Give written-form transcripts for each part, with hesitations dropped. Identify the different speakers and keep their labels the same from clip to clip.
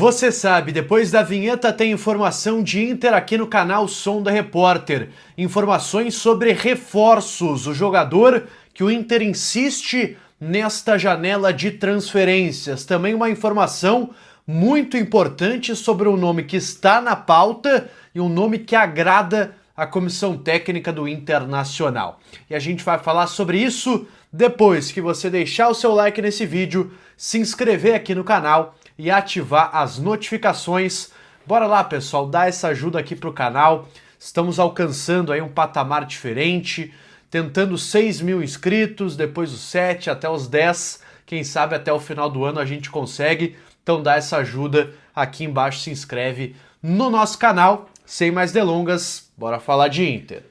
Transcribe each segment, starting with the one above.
Speaker 1: Você sabe, depois da vinheta tem informação de Inter aqui no canal Som da Repórter. Informações sobre reforços, o jogador que o Inter insiste nesta janela de transferências. Também uma informação muito importante sobre um nome que está na pauta e um nome que agrada a comissão técnica do Internacional. E a gente vai falar sobre isso depois que você deixar o seu like nesse vídeo, se inscrever aqui no canal e ativar as notificações. Bora lá, pessoal, dar essa ajuda aqui pro canal. Estamos alcançando aí um patamar diferente, tentando 6 mil inscritos, depois os 7, até os 10. Quem sabe até o final do ano a gente consegue. Então dá essa ajuda aqui embaixo, se inscreve no nosso canal. Sem mais delongas, bora falar de Inter.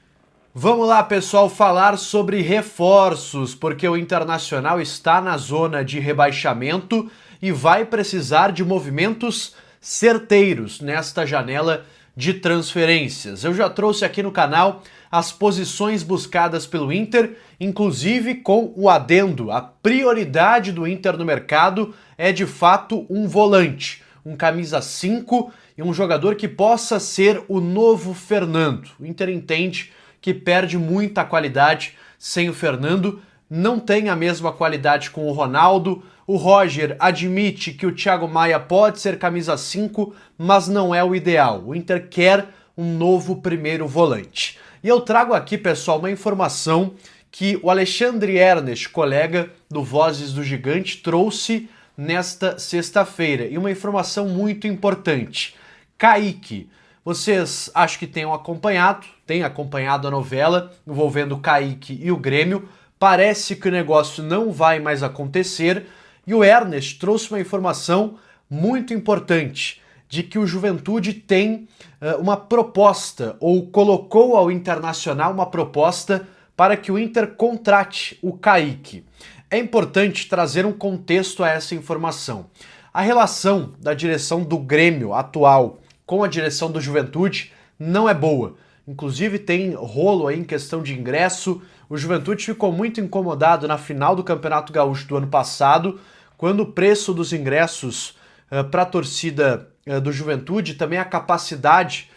Speaker 1: Vamos lá, pessoal, falar sobre reforços, porque o Internacional está na zona de rebaixamento e vai precisar de movimentos certeiros nesta janela de transferências. Eu já trouxe aqui no canal as posições buscadas pelo Inter, inclusive com o adendo. A prioridade do Inter no mercado é de fato um volante, um camisa 5 e um jogador que possa ser o novo Fernando. O Inter entende que perde muita qualidade sem o Fernando, não tem a mesma qualidade com o Ronaldo. O Roger admite que o Thiago Maia pode ser camisa 5, mas não é o ideal. O Inter quer um novo primeiro volante. E eu trago aqui, pessoal, uma informação que o Alexandre Ernest, colega do Vozes do Gigante, trouxe nesta sexta-feira. E uma informação muito importante. Kaique, vocês acho que têm acompanhado a novela envolvendo o Kaique e o Grêmio. Parece que o negócio não vai mais acontecer. E o Ernest trouxe uma informação muito importante de que o Juventude tem uma proposta, ou colocou ao Internacional uma proposta para que o Inter contrate o Kaique. É importante trazer um contexto a essa informação. A relação da direção do Grêmio atual com a direção do Juventude não é boa. Inclusive tem rolo aí em questão de ingresso. O Juventude ficou muito incomodado na final do Campeonato Gaúcho do ano passado, quando o preço dos ingressos para a torcida do Juventude, também a capacidade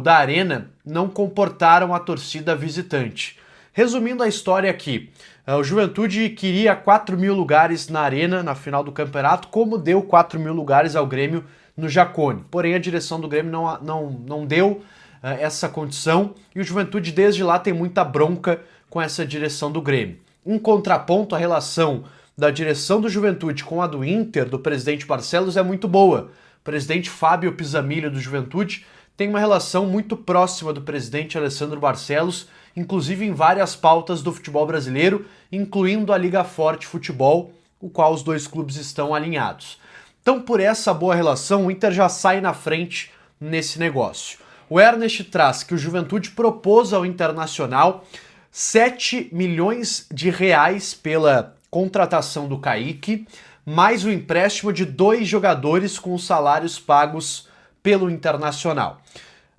Speaker 1: da arena, não comportaram a torcida visitante. Resumindo a história aqui, o Juventude queria 4 mil lugares na arena na final do campeonato, como deu 4 mil lugares ao Grêmio no Jacone. Porém, a direção do Grêmio não deu essa condição e o Juventude desde lá tem muita bronca com essa direção do Grêmio. Em contraponto, a relação da direção do Juventude com a do Inter, do presidente Barcelos, é muito boa. O presidente Fábio Pizzamilho do Juventude tem uma relação muito próxima do presidente Alessandro Barcelos, inclusive em várias pautas do futebol brasileiro, incluindo a Liga Forte Futebol, o qual os dois clubes estão alinhados. Então, por essa boa relação, o Inter já sai na frente nesse negócio. O Ernest traz que o Juventude propôs ao Internacional 7 milhões de reais pela contratação do Kaique, mais o empréstimo de 2 jogadores com os salários pagos pelo Internacional.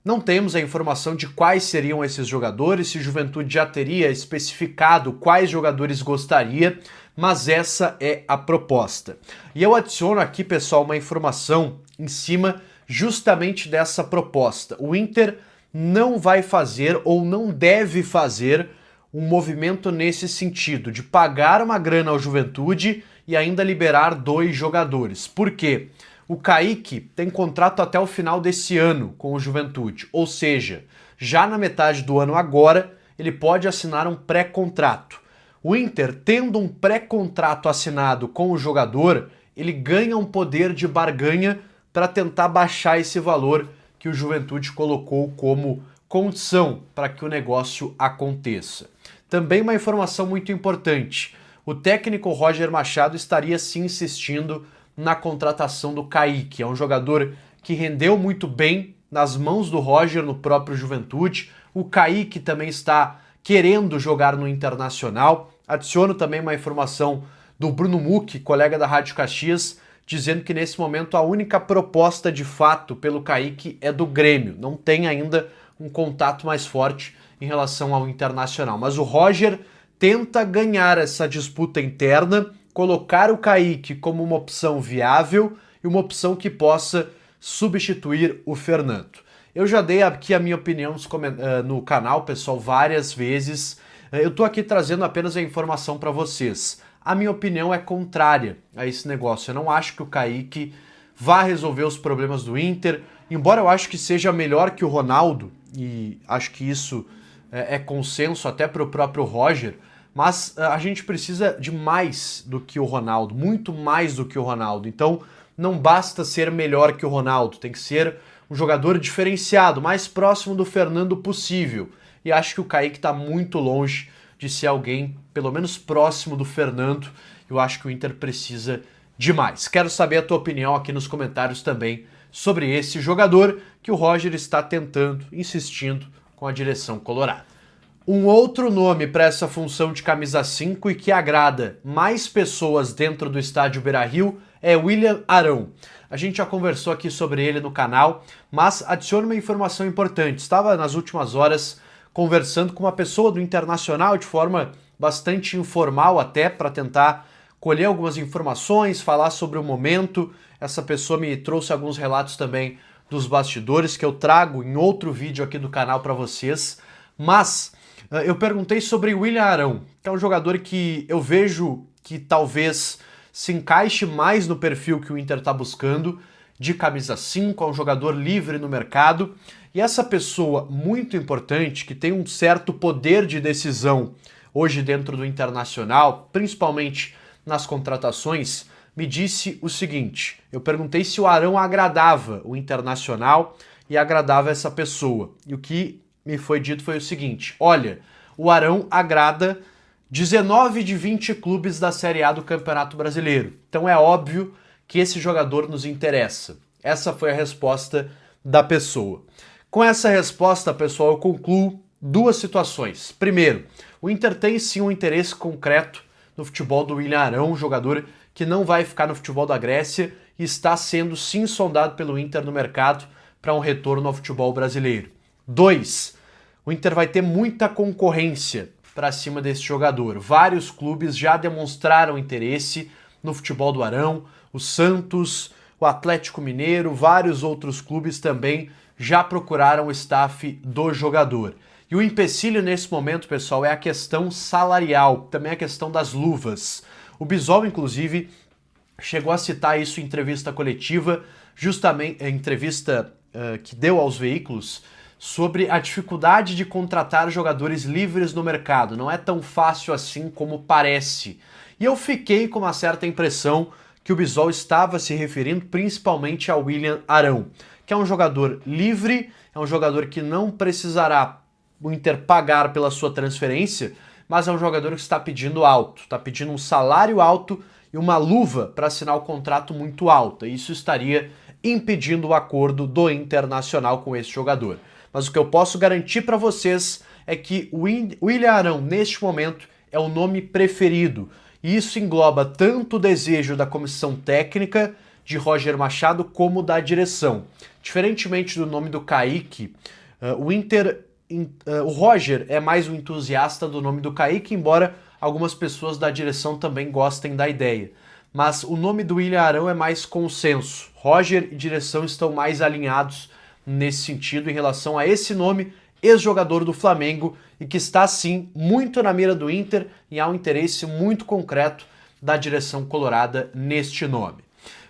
Speaker 1: Não temos a informação de quais seriam esses jogadores, se o Juventude já teria especificado quais jogadores gostaria, mas essa é a proposta. E eu adiciono aqui, pessoal, uma informação em cima justamente dessa proposta. O Inter não vai fazer ou não deve fazer um movimento nesse sentido, de pagar uma grana ao Juventude e ainda liberar 2 jogadores. Por quê? O Kaique tem contrato até o final desse ano com o Juventude, ou seja, já na metade do ano agora, ele pode assinar um pré-contrato. O Inter, tendo um pré-contrato assinado com o jogador, ele ganha um poder de barganha para tentar baixar esse valor que o Juventude colocou como condição para que o negócio aconteça. Também uma informação muito importante, o técnico Roger Machado estaria sim insistindo na contratação do Kaique. É um jogador que rendeu muito bem nas mãos do Roger no próprio Juventude. O Kaique também está querendo jogar no Internacional. Adiciono também uma informação do Bruno Mucchi, colega da Rádio Caxias, dizendo que nesse momento a única proposta de fato pelo Kaique é do Grêmio. Não tem ainda um contato mais forte em relação ao Internacional. Mas o Roger tenta ganhar essa disputa interna, colocar o Kaique como uma opção viável, e e uma opção que possa substituir o Fernando. Eu já dei aqui a minha opinião no canal, pessoal, várias vezes. Eu tô aqui trazendo apenas a informação para vocês. A minha opinião é contrária a esse negócio. Eu não acho que o Kaique vá resolver os problemas do Inter, embora eu acho que seja melhor que o Ronaldo, e acho que isso é consenso até para o próprio Roger, mas a gente precisa de mais do que o Ronaldo, muito mais do que o Ronaldo. Então não basta ser melhor que o Ronaldo, tem que ser um jogador diferenciado, mais próximo do Fernando possível. E acho que o Kaique está muito longe de ser alguém, pelo menos próximo do Fernando. Eu acho que o Inter precisa de mais. Quero saber a tua opinião aqui nos comentários também sobre esse jogador que o Roger está tentando, insistindo com a direção colorada. Um outro nome para essa função de camisa 5 e que agrada mais pessoas dentro do estádio Beira-Rio é William Arão. A gente já conversou aqui sobre ele no canal, mas adiciono uma informação importante. Estava nas últimas horas conversando com uma pessoa do Internacional de forma bastante informal até, para tentar colher algumas informações, falar sobre o momento. Essa pessoa me trouxe alguns relatos também dos bastidores que eu trago em outro vídeo aqui do canal para vocês. Mas eu perguntei sobre William Arão, que é um jogador que eu vejo que talvez se encaixe mais no perfil que o Inter está buscando, de camisa 5, é um jogador livre no mercado. E essa pessoa muito importante, que tem um certo poder de decisão hoje dentro do Internacional, principalmente nas contratações, me disse o seguinte: eu perguntei se o Arão agradava o Internacional e agradava essa pessoa. E o que me foi dito foi o seguinte: olha, o Arão agrada 19 de 20 clubes da Série A do Campeonato Brasileiro. Então é óbvio que esse jogador nos interessa. Essa foi a resposta da pessoa. Com essa resposta, pessoal, eu concluo duas situações. Primeiro, o Inter tem sim um interesse concreto no futebol do William Arão, um jogador que não vai ficar no futebol da Grécia e está sendo sim sondado pelo Inter no mercado para um retorno ao futebol brasileiro. 2, o Inter vai ter muita concorrência para cima desse jogador. Vários clubes já demonstraram interesse no futebol do Arão, o Santos, o Atlético Mineiro, vários outros clubes também já procuraram o staff do jogador. E o empecilho nesse momento, pessoal, é a questão salarial, também a questão das luvas. O Bisol, inclusive, chegou a citar isso em entrevista coletiva, justamente em entrevista que deu aos veículos, sobre a dificuldade de contratar jogadores livres no mercado. Não é tão fácil assim como parece. E eu fiquei com uma certa impressão que o Bisol estava se referindo principalmente ao William Arão, que é um jogador livre, é um jogador que não precisará o Inter pagar pela sua transferência, mas é um jogador que está pedindo alto, está pedindo um salário alto e uma luva para assinar o contrato muito alta. Isso estaria impedindo o acordo do Internacional com esse jogador. Mas o que eu posso garantir para vocês é que o William Arão, neste momento, é o nome preferido. E isso engloba tanto o desejo da comissão técnica de Roger Machado como da direção. Diferentemente do nome do Kaique, o Roger é mais um entusiasta do nome do Kaique, embora algumas pessoas da direção também gostem da ideia. Mas o nome do William Arão é mais consenso. Roger e direção estão mais alinhados nesse sentido em relação a esse nome, ex-jogador do Flamengo, e que está sim muito na mira do Inter e há um interesse muito concreto da direção colorada neste nome.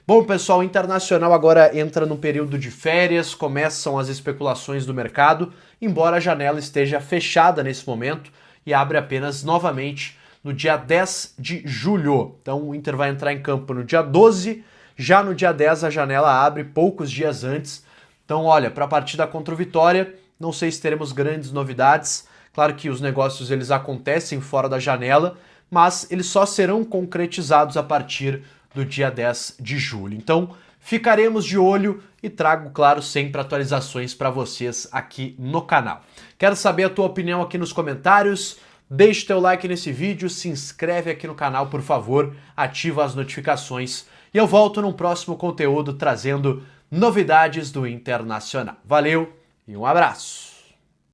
Speaker 1: Bom, pessoal, o Internacional agora entra no período de férias, começam as especulações do mercado, embora a janela esteja fechada nesse momento e abre apenas novamente no dia 10 de julho. Então o Inter vai entrar em campo no dia 12, já no dia 10 a janela abre poucos dias antes. Então, olha, para a partida contra o Vitória, não sei se teremos grandes novidades. Claro que os negócios eles acontecem fora da janela, mas eles só serão concretizados a partir do dia 10 de julho. Então, ficaremos de olho e trago, claro, sempre atualizações para vocês aqui no canal. Quero saber a tua opinião aqui nos comentários. Deixa o teu like nesse vídeo, se inscreve aqui no canal, por favor, ativa as notificações e eu volto num próximo conteúdo trazendo novidades do Internacional. Valeu e um abraço!